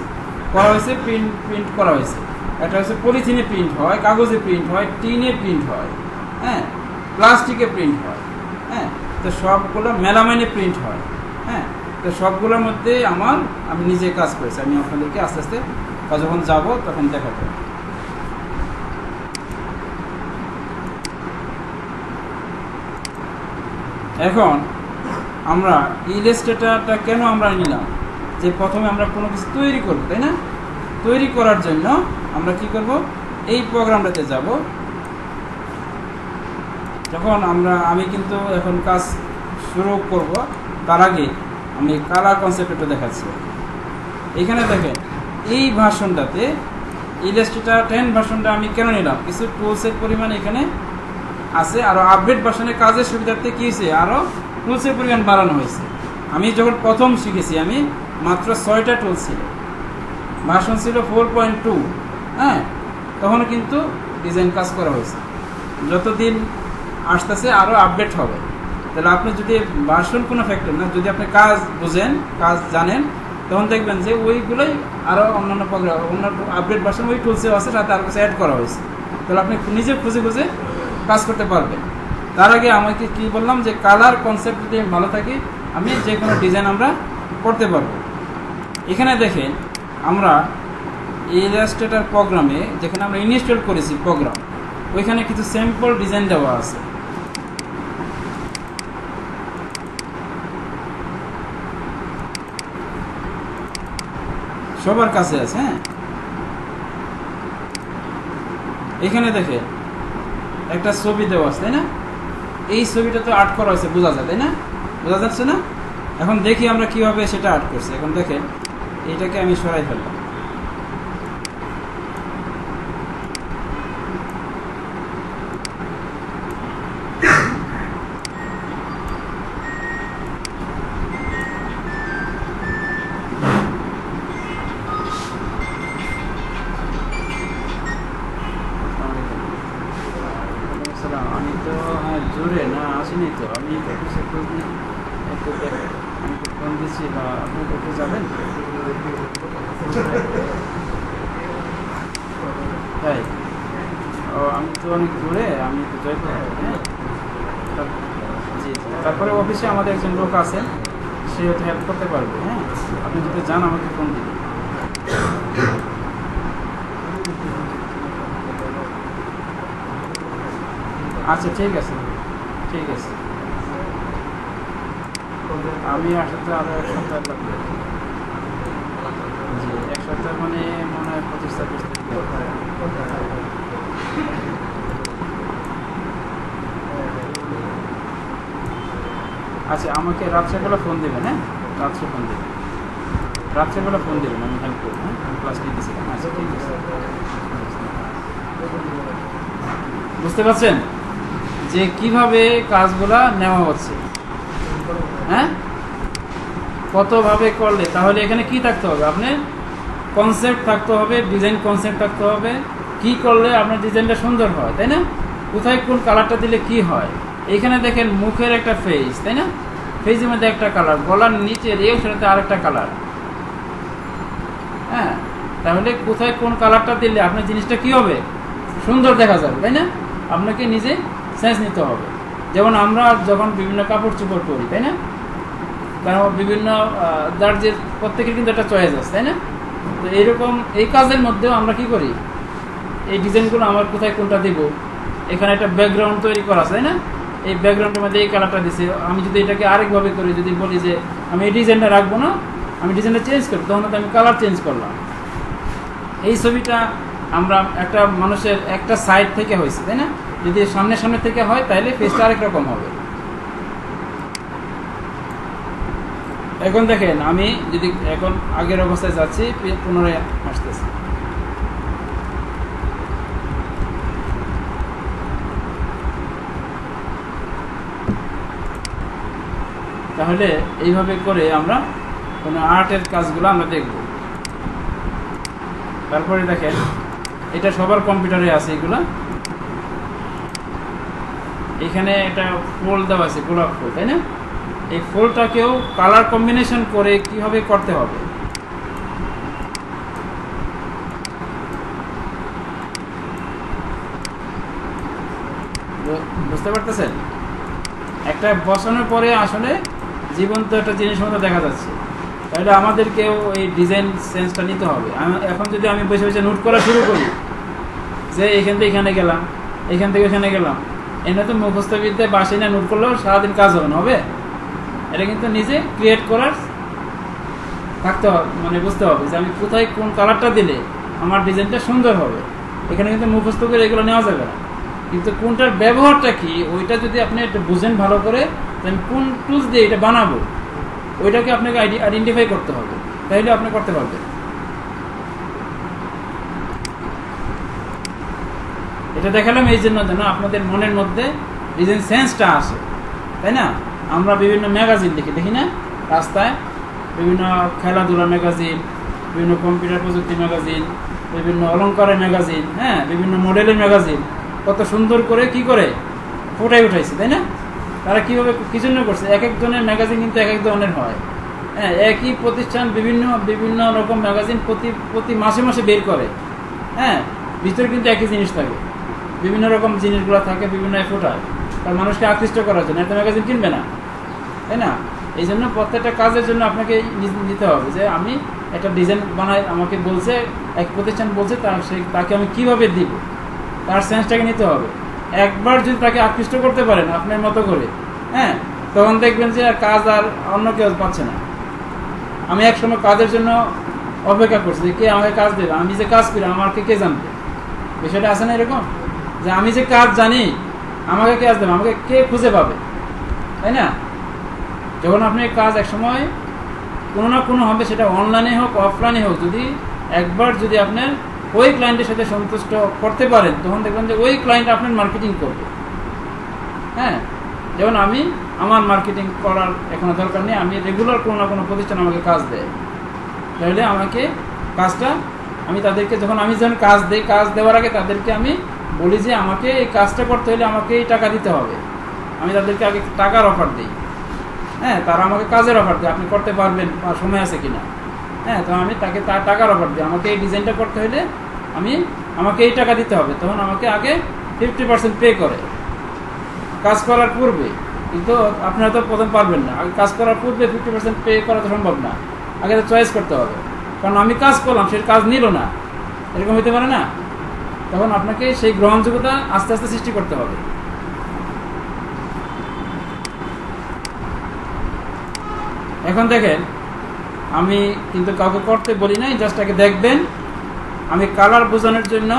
প্রিন্ট করা হয়েছে। এটা হচ্ছে পলিথিনে প্রিন্ট হয়, কাগজে প্রিন্ট হয়, টিনে প্রিন্ট হয়, হ্যাঁ, প্লাস্টিকে প্রিন্ট হয়, হ্যাঁ, তো সবগুলো মেলামাইনে প্রিন্ট হয়, হ্যাঁ। তো সবগুলোর মধ্যে আমি নিজে কাজ করেছি, আমি আপনাদেরকে আস্তে আস্তে যখন যাব তখন দেখাবো। এখন আমরা ইলাস্ট্রেটরটা কেন আমরা নিলাম, যে প্রথমে আমরা কোনো কিছু তৈরি করবো, তাই না? তৈরি করার জন্য আমরা কি করব, এই প্রোগ্রামটাতে যাব। যখন আমি কিন্তু এখন কাজ শুরু করব, তার আগে আমি কালার কনসেপ্টটা দেখাচ্ছি। এখানে দেখেন এই ভার্সনটাতে ইলাস্ট্রেটর 10 ভার্সনটা আমি কেন নিলাম, কিছু টুলসের পরিমাণ এখানে আছে, আরও আপডেট ভার্সনে কাজের সুবিধার্থে কী হয়েছে, আরও টুলসের পরিমাণ বাড়ানো হয়েছে। আমি যখন প্রথম শিখেছি আমি মাত্র 6টা টুলস ছিল, ভার্সন ছিল 4.2, হ্যাঁ, তখন কিন্তু ডিজাইন কাজ করা হয়েছে। যতদিন আসতেছে আরও আপডেট হবে। তাহলে আপনি যদি ভার্সন কোনো ফ্যাক্টর না, যদি আপনি কাজ বুঝেন, কাজ জানেন, তখন দেখবেন যে ওইগুলোই আরও অন্যান্য প্রোগ্রাম অন্যান্য আপডেট ভার্সন ওই টুলসেও আছে, সাথে আর কাছে অ্যাড করা হয়েছে। তাহলে আপনি নিজে খুঁজে খুঁজে কাজ করতে পারবেন। তার আগে আমাকে কি বললাম যে কালার কনসেপ্ট যদি ভালো থাকে আমি যে কোনো ডিজাইন আমরা করতে পারবো। এখানে দেখেন আমরা ইলাস্ট্রেটর প্রোগ্রামে যেখানে আমরা ইনস্টল করেছি প্রোগ্রাম, ওইখানে কিছু স্যাম্পল ডিজাইন দেওয়া আছে। সবার কাছে আছে। হ্যাঁ, এখানে দেখে একটা ছবি দেওয়া আছে, তাই না? এই ছবিটা তো আর্ট করা হয়েছে, বোঝা যায়, তাই না? বোঝা যাচ্ছে না? এখন দেখি আমরা কিভাবে সেটা আর্ট করছি। এখন দেখেন এইটাকে আমি সরাই ফেললাম। আমি তো জোরে না আসিনি, তো আমি অফিসে খোঁজ নিই, আমি তো ফোন দিচ্ছি, বা আপনি কোথাও যাবেন? তাই? ও, আমি তো অনেক দূরে, আমি তো জয়পুর। হ্যাঁ, জি, তারপরে অফিসে আমাদের একজন লোক আছে, সে হয়তো হেল্প করতে পারবে। হ্যাঁ, আপনি যদি যান আমাকে ফোন দিন। আচ্ছা, ঠিক আছে, ঠিক আছে। আমি আসতে আরো 1 সপ্তাহ লাগবে। জি, 1 সপ্তাহ মানে মনে হয় 25-26 তারিখ। আচ্ছা, আমাকে রাত্রেবেলা ফোন দেবেন। হ্যাঁ, রাত্রে ফোন দেবেন, রাত্রেবেলা ফোন দেবেন, আমি হেল্প করবো। হ্যাঁ, আমি ক্লাস নিতেছিলাম। আচ্ছা, ঠিক আছে। বুঝতে পারছেন যে কিভাবে কাজগুলা নেওয়া হচ্ছে? হ্যাঁ, কতভাবে করলে, তাহলে এখানে কি থাকতে হবে? আপনি কনসেপ্ট থাকতে হবে, ডিজাইন কনসেপ্ট থাকতে হবে, কি করলে আপনার ডিজাইনটা সুন্দর হয়, তাই না? কোথায় কোন কালারটা দিলে কি হয়। এখানে দেখেন মুখের একটা ফেস, তাই না? ফেসের মধ্যে একটা কালার, গলার নিচের এই সাথে আরেকটা কালার। হ্যাঁ, তাহলে কোথায় কোন কালারটা দিলে আপনার জিনিসটা কি হবে, সুন্দর দেখা যাবে, তাই না? আপনাকে নিজে সেন্স নিতে হবে। যেমন আমরা যখন বিভিন্ন কাপড় চোপড় পরি, তাই না? কারণ বিভিন্ন যার যে প্রত্যেকের কিন্তু একটা চয়েস আছে, তাই না? তো এইরকম এই কাজের মধ্যেও আমরা কি করি, এই ডিজাইনগুলো আমার কোথায় কোনটা দিব, এখানে একটা ব্যাকগ্রাউন্ড তৈরি করা আছে, তাই না? এই ব্যাকগ্রাউন্ডের মধ্যে এই কালারটা দিছে, আমি যদি এটাকে আরেকভাবে করি, যদি বলি যে আমি এই ডিজাইনটা রাখবো না, আমি ডিজাইনটা চেঞ্জ করবো, তখন তো আমি কালার চেঞ্জ করলাম। এই ছবিটা আমরা একটা মানুষের একটা সাইড থেকে হয়েছে, তাই না? যদি সামনে সামনে থেকে হয় তাহলে ফেসটা আরেক রকম হবে। এখন দেখেন আমি যদি এখন আগের অবস্থায় যাচ্ছি, পুনরায় আসতেছি। তাহলে এইভাবে করে আমরা কোনো আর্টের কাজগুলো আমরা দেখব। তারপরে দেখেন এটা সবার কম্পিউটারে আছে, এগুলো এখানে একটা ফুল দেওয়া আছে, গোলাপ ফুল, তাই না? এই ফুলটাকেও কালার কম্বিনেশন করে কিভাবে করতে হবে। বুঝতে পারতেছেন? একটা বসানোর পরে আসলে জীবন্ত একটা জিনিস মতো দেখা যাচ্ছে। তাহলে আমাদেরকেও এই ডিজাইন সেন্সটা নিতে হবে। এখন যদি আমি বসে বসে নোট করা শুরু করি যে এখান থেকে এখানে গেলাম, এখান থেকে এখানে গেলাম, এটা তো মুখস্থ বিদ্যায় বাসে না নোট করলেও সারাদিন কাজ হবে না, হবে? এটা কিন্তু নিজে ক্রিয়েট করার থাকতে হবে, মানে বুঝতে হবে যে আমি কোথায় কোন কালারটা দিলে আমার ডিজাইনটা সুন্দর হবে। এখানে কিন্তু মুখস্থ করে এগুলো নেওয়া যাবে না, কিন্তু কোনটার ব্যবহারটা কি ওইটা যদি আপনি একটা বুঝেন ভালো করে, আমি কোন টুলস দিয়ে এটা বানাবো ওইটাকে আপনাকে আইডেন্টিফাই করতে হবে, তাহলে আপনি করতে পারবেন। এটা দেখালাম এই জন্য যেন আপনাদের মনের মধ্যে ডিজাইন সেন্সটা আসে, তাই না? আমরা বিভিন্ন ম্যাগাজিন দেখি না রাস্তায়, বিভিন্ন খেলাধুলা ম্যাগাজিন, বিভিন্ন কম্পিউটার প্রযুক্তি ম্যাগাজিন, বিভিন্ন অলংকারের ম্যাগাজিন, হ্যাঁ, বিভিন্ন মডেলের ম্যাগাজিন, কত সুন্দর করে কি করে ফুটাই উঠাইছে, তাই না? তারা কিভাবে কি জন্য করছে? এক একজনের ম্যাগাজিন কিন্তু এক এক ধরনের হয়, হ্যাঁ, একই প্রতিষ্ঠান বিভিন্ন বিভিন্ন রকম ম্যাগাজিন প্রতি মাসে মাসে বের করে। হ্যাঁ, ভিতরে কিন্তু একই জিনিস থাকে, বিভিন্ন রকম জিনিসগুলো থাকে, বিভিন্ন এফোর্ট হয় তার মানুষকে আকৃষ্ট করার জন্য। এত ম্যাগাজিন কিনবে না, তাই না? এই জন্য প্রত্যেকটা কাজের জন্য আপনাকে নিতে হবে যে আমি একটা ডিজাইন বানাই, আমাকে বলছে এক প্রতিষ্ঠান বলছে, তাকে আমি কিভাবে দিব, তার সেন্সটাকে নিতে হবে। একবার যদি তাকে আকৃষ্ট করতে পারেন আপনার মতো করে, হ্যাঁ, তখন দেখবেন যে কাজ আর অন্য কেউ পাচ্ছে না। আমি একসময় কাজের জন্য অপেক্ষা করছি যে কে আমাকে কাজ দেবে, আমি যে কাজ করি আমাকে কে জানবে। বিষয়টা আছে না এরকম, যে আমি যে কাজ জানি আমাকে কে কাজ দেবে, আমাকে কে খুঁজে পাবে, তাই না? যখন আপনি কাজ একসময় কোনো না কোনো হবে, সেটা অনলাইনে হোক অফলাইনে হোক, যদি একবার যদি আপনার ওই ক্লায়েন্টের সাথে সন্তুষ্ট করতে পারেন, তখন দেখবেন যে ওই ক্লায়েন্ট আপনার মার্কেটিং করবে। হ্যাঁ, যেমন আমি আমার মার্কেটিং করার এখনো দরকার নেই, আমি রেগুলার কোনো না কোনো প্রতিষ্ঠান আমাকে কাজ দেয়, তাহলে আমাকে কাজটা আমি তাদেরকে যখন কাজ দিই, কাজ দেওয়ার আগে তাদেরকে আমি বলি যে আমাকে এই কাজটা করতে হলে আমাকে এই টাকা দিতে হবে। আমি তাদেরকে আগে টাকার অফার দিই। হ্যাঁ, তারা আমাকে কাজের অফার দেয়, আপনি করতে পারবেন, সময় আছে কিনা। হ্যাঁ, তো আমি তাকে তার টাকার অফার দিই, আমাকে এই ডিজাইনটা করতে হলে আমাকে এই টাকা দিতে হবে। তখন আমাকে আগে 50% পে করে কাজ করার পূর্বে। কিন্তু আপনারা তো প্রথম পারবেন না, আগে কাজ করার পূর্বে 50% পে করা তো সম্ভব না। আগে তো চয়েস করতে হবে, কারণ আমি কাজ করলাম, সে কাজ নিল না, এরকম হতে পারে না। তখন আপনাকে সেই গ্রহণযোগ্যতা আস্তে আস্তে সৃষ্টি করতে হবে। এখন দেখেন, আমি কিন্তু কাউকে করতে বলি নাই, জাস্ট আগে দেখবেন। আমি কালার বোঝানোর জন্য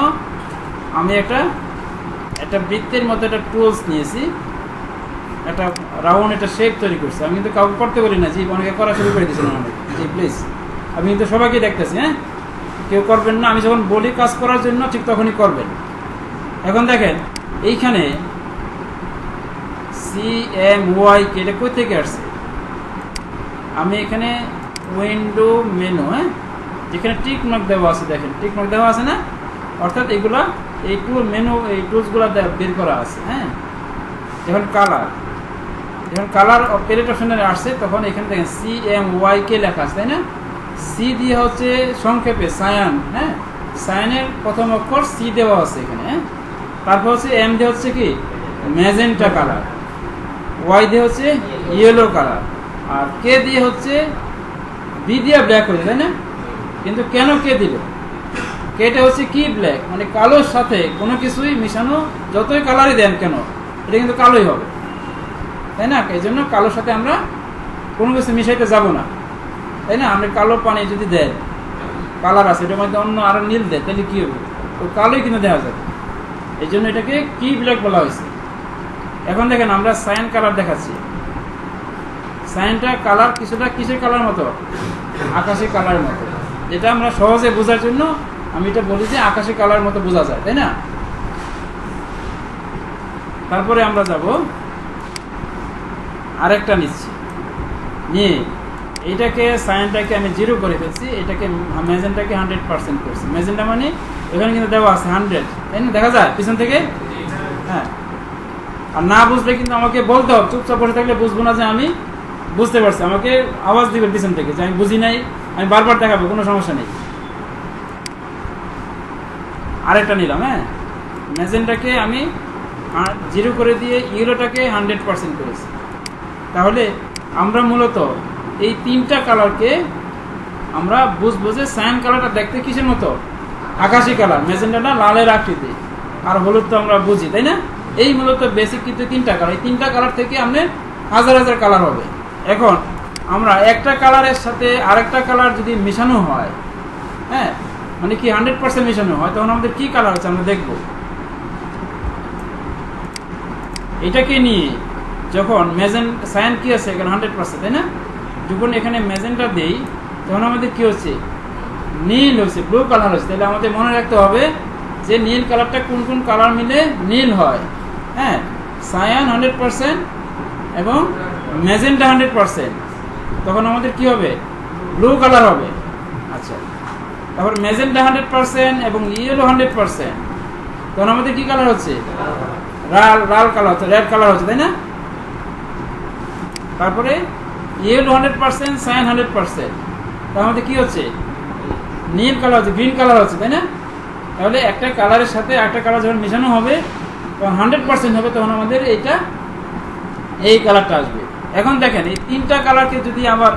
আমি একটা বৃত্তের মতো একটা টুলস নিয়েছি, একটা রাউন্ড একটা শেপ তৈরি করছি। আমি কিন্তু কাউকে করতে বলি না, যে অনেকে করা শুরু করে দিয়েছিলেন অনেক। জি প্লিজ, আমি কিন্তু সবাইকে দেখতেছি। হ্যাঁ, কেউ করবেন না, আমি যখন বলি কাজ করার জন্য ঠিক তখনই করবেন। এখন দেখেন এইখানে CMYK এটা কই থেকে আসছে? আমি এখানে উইন্ডো মেনু, হ্যাঁ, যেখানে টিক মার্ক দেওয়া আছে, দেখেন টিক মার্ক দেওয়া আছে না, অর্থাৎ এগুলা এই টুল মেনু, এই টুলসগুলো বের করা আছে। হ্যাঁ, যখন কালার প্যালেট অপশনে আসছে, তখন এখানে দেখেন CMYK লেখা আছে, তাই না? সি দিয়ে হচ্ছে সংক্ষেপে সায়ান। হ্যাঁ, সায়ানের প্রথম অক্ষর সি দেওয়া আছে এখানে। হ্যাঁ, তারপর হচ্ছে এম দিয়ে হচ্ছে কি ম্যাজেন্টা কালার, ওয়াই দিয়ে হচ্ছে ইয়েলো কালার, আর কে দিয়ে হচ্ছে বি দিয়ে ব্ল্যাক হয়েছে, তাই না? কিন্তু কেন কে দিল? কেটা হচ্ছে কি ব্ল্যাক, মানে কালোর সাথে কোনো কিছুই মিশানো, যতই কালারই দেন কেন এটা কিন্তু কালোই হবে, তাই না? এই জন্য কালোর সাথে আমরা কোনো কিছু মিশাইতে যাব না, তাই না? আমরা কালো পানি যদি দেন, কালার আছে, এটার মধ্যে অন্য আরো নীল দেয়, তাহলে কি হবে? তো কালোই কিন্তু দেখা যাবে। এই জন্য এটাকে কি ব্ল্যাক বলা হয়েছে। এখন দেখেন আমরা সায়ান কালার দেখাচ্ছি। সায়ানটা কালার কিছুটা কিসের কালার মতো? আকাশি কালার মতো, যেটা আমরা সহজে বোঝার জন্য আমি এটা বলি যে আকাশি কালার মতো বোঝা যায়, তাই না? তারপরে আমরা যাব আরেকটা নিচ্ছি, নিয়ে এইটাকে সায়ানটাকে আমি 0 করে ফেলছি, এটাকে ম্যাজেন্টাকে 100% করছি। ম্যাজেন্টা মানে এখানে কিন্তু দেওয়া আছে 100, তাই না? দেখা যায় পিছন থেকে। হ্যাঁ, আর না বুঝলে কিন্তু আমাকে বলতে হবে, চুপচাপ বসে থাকলে বুঝবো না যে আমি বুঝতে পারছি। আমাকে আওয়াজ দিবেন পিছন থেকে যে আমি বুঝি নাই, আমি বারবার দেখাবো, কোনো সমস্যা নেই। আরেকটা নিলাম। হ্যাঁ, ম্যাজেন্টাকে আমি 0 করে দিয়ে ইয়েলোটাকে 100% করেছি। তাহলে আমরা মূলত এই তিনটা কালারকে আমরা বুঝবো যে সায়ান কালারটা দেখতে কিসের মতো? আকাশি কালার, ম্যাজেন্টাটা লালের আকৃতি, আর হলুদ তো আমরা বুঝি, তাই না? এই মূলত বেসিক কিন্তু তিনটা কালার। এই তিনটা কালার থেকে আমাদের হাজার হাজার কালার হবে। এখন আমরা একটা কালারের সাথে আরেকটা কালার যদি মেশানো হয়, হ্যাঁ, মানে কি 100% মেশানো হয়, তখন আমাদের কি কালার হচ্ছে আমরা দেখব। এটাকে নিয়ে যখন সায়ান কি আছে এখানে 100%, তাই না? যখন এখানে ম্যাজেন্টা দেই, তখন আমাদের কি হচ্ছে? নীল হচ্ছে, ব্লু কালার হচ্ছে। তাহলে আমাদের মনে রাখতে হবে যে নীল কালারটা কোন কোন কালার মিলে নীল হয়। হ্যাঁ, সায়ান 100% এবং ম্যাজেন্টা 100%, তখন আমাদের কি হবে? ব্লু কালার হবে। আচ্ছা, তারপর ম্যাজেন্টা 100% এবং ইয়েলো 100%, তখন আমাদের কি কালার হচ্ছে? লাল কালার হচ্ছে, রেড কালার হচ্ছে, তাই না? তারপরে ইয়েলো 100%, সায়ান 100%, তার মধ্যে কি হচ্ছে, নীল কালার হচ্ছে, গ্রিন কালার হচ্ছে, তাই না? তাহলে একটা কালারের সাথে একটা কালার যখন মেশানো হবে তখন 100% হবে, তখন আমাদের এই কালারটা আসবে। এখন দেখেন এই তিনটা কালারকে যদি আবার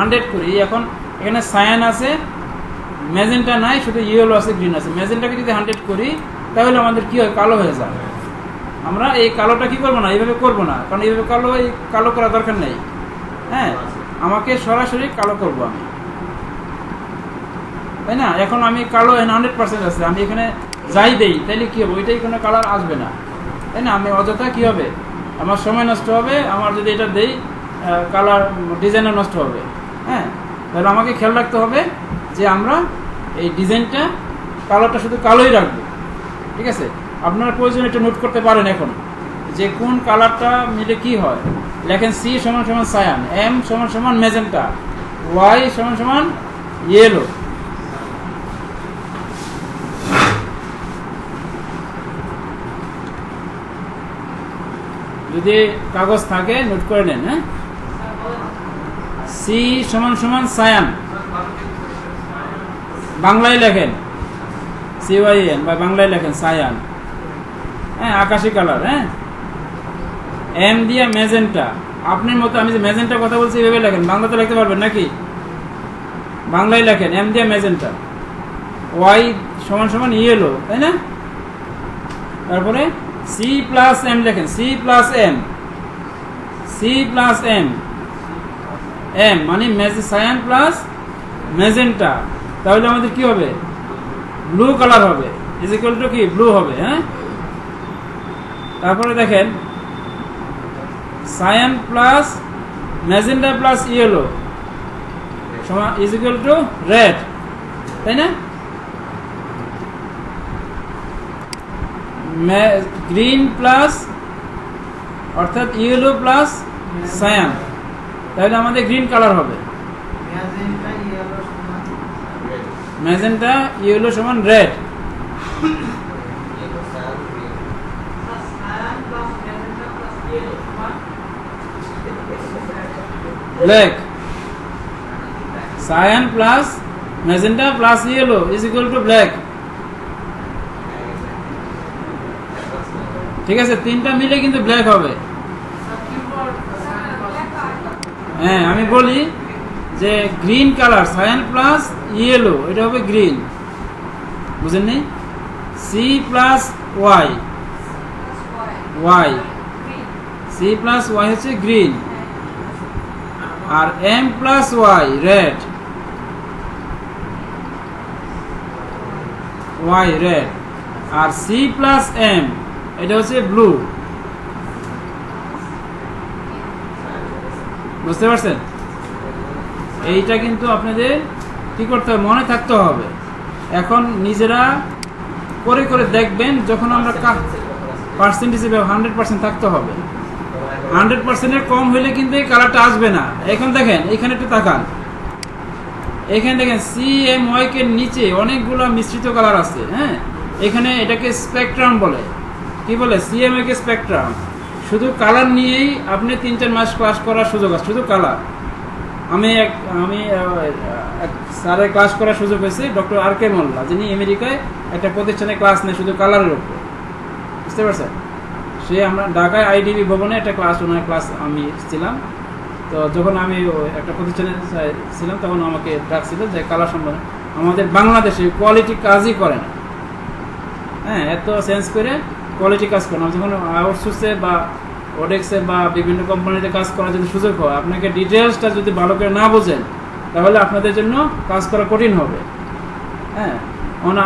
100 করি, এখন এখানে সায়ান আছে, ম্যাজেন্টা নাই, শুধু ইয়েলো আছে, গ্রিন আছে। ম্যাজেন্টাকে যদি 100 করি তাহলে আমাদের কি হয়, কালো হয়ে যায়। আমরা এই কালোটা কি করবো না, এইভাবে করবো না, কারণ এইভাবে কালো করার দরকার নেই। হ্যাঁ, আমাকে সরাসরি কালো করবো আমি, তাই না? এখন আমি কালো 100% আছে, আমি এখানে যাই দেই তাইলে কি হবে, ওইটাই কোনো কালার আসবে না, তাই না? আমি অযথা কি হবে, আমার সময় নষ্ট হবে, আমার যদি এটা দেই কালার ডিজাইনও নষ্ট হবে। হ্যাঁ, তাহলে আমাকে খেয়াল রাখতে হবে যে আমরা এই ডিজাইনটা কালারটা শুধু কালোই রাখবো, ঠিক আছে? আপনারা প্রয়োজন এটা নোট করতে পারেন এখন যে কোন কালারটা মিলে কি হয়। লেখেন সি সমান সমান সায়ান, এম সমান সমান ম্যাজেন্টা, ওয়াই সমান সমান ইয়েলো। যদি কাগজ থাকে নোট করে নেন। হ্যাঁ, সি সমান সমান সায়ান, বাংলায় লেখেন CYN বা বাংলায় লেখেন সায়ান। হ্যাঁ, আকাশি কালার। হ্যাঁ, এম দিয়ে ম্যাজেন্টা, আপনার মতো আমি যে ম্যাজেন্টার কথা বলছি এভাবে লেখেন, বাংলাতে লিখতে পারবেন নাকি? বাংলায় লেখেন এম দিয়ে ম্যাজেন্টা, ওয়াই সমান সমান ইয়েলো, তাই না? তারপরে সি প্লাস এম লেখেন, C plus M, C plus M, M মানে সায়ান প্লাস ম্যাজেন্টা, তাহলে আমাদের কি হবে, ব্লু কালার হবে, ইজ ইকুয়াল টু কি, ব্লু হবে। হ্যাঁ, তারপরে দেখেন cyan plus magenta plus yellow সমান ইজ ইকুয়াল টু রেড, তাই না? গ্রিন প্লাস অর্থাৎ ইয়েলো প্লাস সায়ান, তাহলে আমাদের গ্রিন কালার হবে। ম্যাজেন্টা ইয়েলো সমান red, black, cyan plus magenta plus yellow is equal two black. ঠিক আছে, তিনটা মিলে কিন্তু ব্ল্যাক হবে। হ্যাঁ, আমি বলি যে green colour cyan plus yellow এটা হবে গ্রিন, বুঝেন নি? C plus Y, Y C plus Y হচ্ছে গ্রিন, আর M plus Y red, Y red, আর সি প্লাস এম এটা হচ্ছে ব্লু। বুঝতে পারছেন? এইটা কিন্তু আপনাদের কি করতে হবে, মনে থাকতে হবে। এখন নিজেরা করে করে দেখবেন, যখন আমরা পার্সেন্টেজ 100% থাকতে হবে, 100%-এর কম হইলে কিন্তু এই কালারটা আসবে না। এখন দেখেন এখানে একটু তাকান, এখানে দেখেন CMY কে নিচে অনেকগুলো মিশ্রিত কালার আছে। হ্যাঁ, এখানে এটাকে স্পেকট্রাম বলে। কি বলে? CMY কে স্পেকট্রাম। শুধু কালার নিয়েই আপনি 3-4 মাস ক্লাস করার সুযোগ আছে, শুধু কালার। আমি স্যারের ক্লাস করার সুযোগ হয়েছে, ডক্টর RK মোল্লা, যিনি আমেরিকায় একটা প্রতিষ্ঠানে ক্লাস নেয় শুধু কালারের উপর। বুঝতে পারছেন? সে আমরা ঢাকায় IDB ভবনে একটা ক্লাস, ওনার ক্লাস আমি ছিলাম। তো যখন আমি একটা প্রতিষ্ঠানে ছিলাম তখন আমাকে ডাকছিল যে কালার সম্বন্ধে। আমাদের বাংলাদেশে কোয়ালিটি কাজই করে না। হ্যাঁ, এত চেঞ্জ করে কোয়ালিটি কাজ করে না। যখন আউটসোর্সে বা ওডেক্সে বা বিভিন্ন কোম্পানিতে কাজ করার যদি সুযোগ হয়, আপনাকে ডিটেলসটা যদি ভালো করে না বোঝেন তাহলে আপনাদের জন্য কাজ করা কঠিন হবে। হ্যাঁ,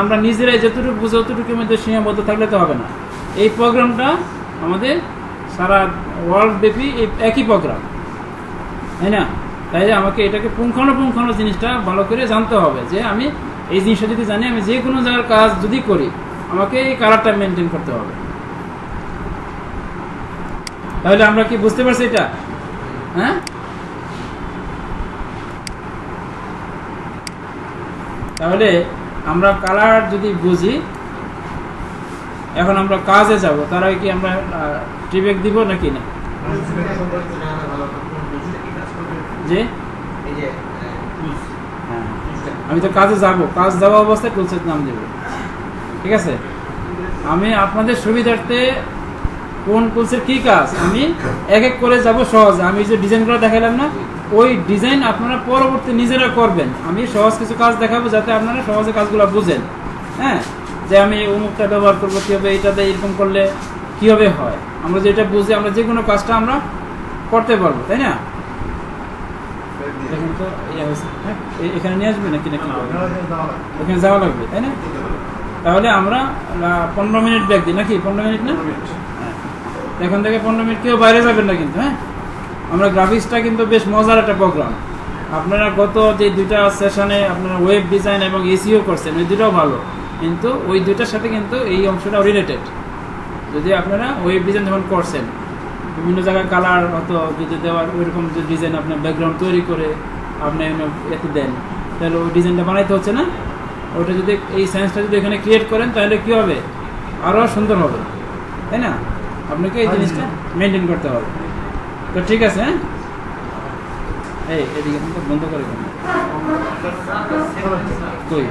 আমরা নিজেরাই যতটুকু বুঝে অতটুকুর মধ্যে সীমাবদ্ধ থাকলে তো হবে না। এই প্রোগ্রামটা আমাদের সারা ওয়ার্ল্ড ব্যাপী একই প্রোগ্রাম, তাই না? তাই আমাকে এটাকে পুঙ্খানুপুঙ্খানু জিনিসটা ভালো করে জানতে হবে যে আমি এই জিনিসটা যদি জানি, আমি যে কোনো জায়গার কাজ যদি করি আমাকে এই কালারটা মেনটেন করতে হবে। তাহলে আমরা কি বুঝতে পারছি এটা? হ্যাঁ, তাহলে আমরা কালার যদি বুঝি, এখন আমরা কাজে যাব, তার আগে কি আমরা ট্রিব্যাক দিব নাকি না? যে এই যে হ্যাঁ, আমি তো কাজে যাব, কাজ যাওয়া অবস্থায় টুলসের নাম দেব। ঠিক আছে, আমি আপনাদের সুবিধার্থে কোন টুলসের কি কাজ আমি এক এক করে যাব সহজে। আমি যে ডিজাইনগুলো দেখালাম না, ওই ডিজাইন আপনারা পরবর্তী নিজেরা করবেন। আমি সহজ কিছু কাজ দেখাবো যাতে আপনারা সহজে কাজগুলো বুঝেন। হ্যাঁ, যে আমি অমুকটা ব্যবহার করবো কীভাবে, এইটাতে এরকম করলে কীভাবে হয়, আমরা যেটা বুঝি আমরা যে কোনো কাজটা আমরা করতে পারবো, তাই না? এখন তো হ্যাঁ, এখানে নিয়ে আসবে নাকি নাকি ওখানে যাওয়া লাগবে, তাই না? তাহলে আমরা 15 মিনিট ব্যাক দিই নাকি? 15 মিনিট না? হ্যাঁ, এখন থেকে 15 মিনিট কেউ বাইরে যাবেন না কিন্তু। হ্যাঁ, আমরা গ্রাফিক্সটা কিন্তু বেশ মজার একটা প্রোগ্রাম। আপনারা গত যে 2টা সেশনে আপনারা ওয়েব ডিজাইন এবং এসইও করছেন, ওই দুটাও ভালো, কিন্তু ওই দুইটার সাথে কিন্তু এই অংশটাও রিলেটেড। যদি আপনারা ওয়েব ডিজাইন যখন করছেন, বিভিন্ন জায়গায় কালার হয়তো যদি দেওয়ার ওইরকম যে ডিজাইন আপনার ব্যাকগ্রাউন্ড তৈরি করে আপনি এতে দেন, তাহলে ওই ডিজাইনটা বানাইতে হচ্ছে না। ওটা যদি এই সায়েন্সটা যদি এখানে ক্রিয়েট করেন তাহলে কী হবে, আরও সুন্দর হবে, তাই না? আপনাকে এই জিনিসটা মেনটেন করতে হবে। তো ঠিক আছে, হ্যাঁ, এদিকে বন্ধ করে কই